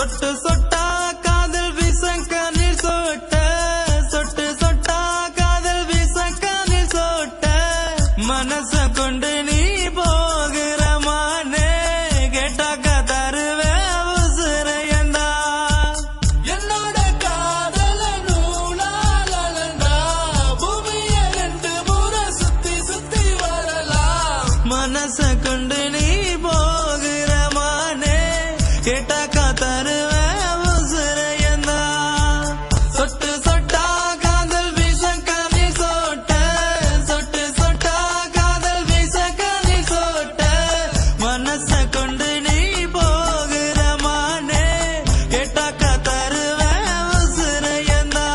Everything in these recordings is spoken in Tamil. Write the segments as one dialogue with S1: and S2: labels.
S1: சொட்டு சொட்டா காதல் வீசங்கனில் சொட்ட சொட்டு சொட்டா காதல் வீசங்கனில் சொட்ட மனச கொண்டு நீ போகிறமானே கேட்டாக்க தருவே உசுரையந்தா என்னோட காதல நூலாலண்டா பூமிய 2 முறை சுத்தி சுத்தி வரலாம் மனச கொண்டு நீ போகிறமானே கேட்டாக்க தருவே உசுரையந்தா சொட்டு சொட்டா காதல் வீசங்கனில் சொட்ட சொட்டு சொட்டா காதல் வீசங்கனில் சொட்ட மனச கொண்டு நீ போகிறமானே கேட்டாக்க தருவே உசுரையந்தா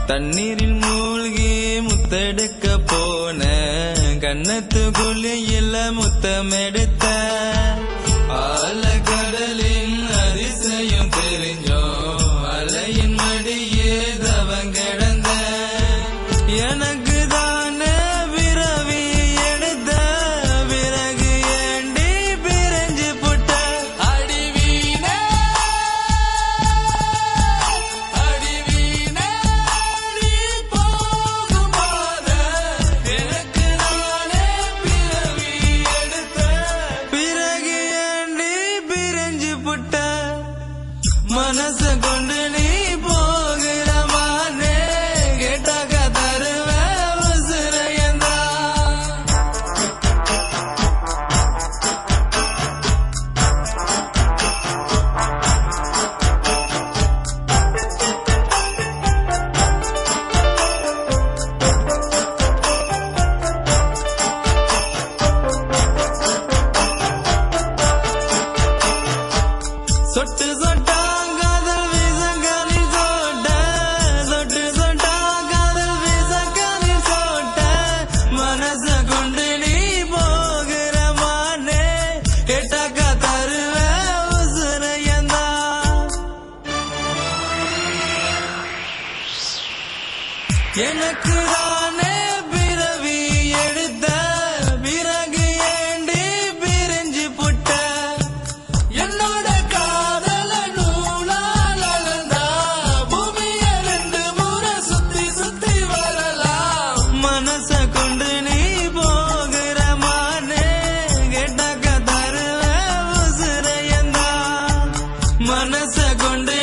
S1: தண்ணீரில் மூழ்கி முத்தெடுக்க போன கண்ணத்து குழியில முத்தமெடுத்த ஆழக்கடலின் அதிசயம் தெரிஞ்சோம் அலையின் மடியே தவங்கிடந்த எனக்கு தானே பிறவி எடுத்த பிறகு ஏண்டி பிரிஞ்சு புட்ட அடிவீனே அடிவீனே நீ போகும் பாத எனக்கு நானே பிறவி எடுத்த பிறகு ஏண்டி பிரிஞ்சு புட்ட மனச கொண்டு நீ போகிறமானே கேட்டாக்க தருவே உசுரையந்தா சொட்டு சொட்டா காதல் வீசங்கனில் சொட்ட சொட்டு சொட்டா காதல் வீசங்கனில் சொட்ட மனச கொண்டு நீ போகிறமானே கேட்டாக்க தருவே உசுரையந்தா எனக்கு தானே பிறவி எடுத்த பிறகு ஏண்டி பிரிஞ்சு புட்ட என்னோட காதல நூலாலண்டா பூமிய 2 முறை சுத்தி சுத்தி வரலாம் மனச கொண்டு நீ போகிறமானே கேட்டாக்க தருவே உசுரையந்தா மனச கொண்டு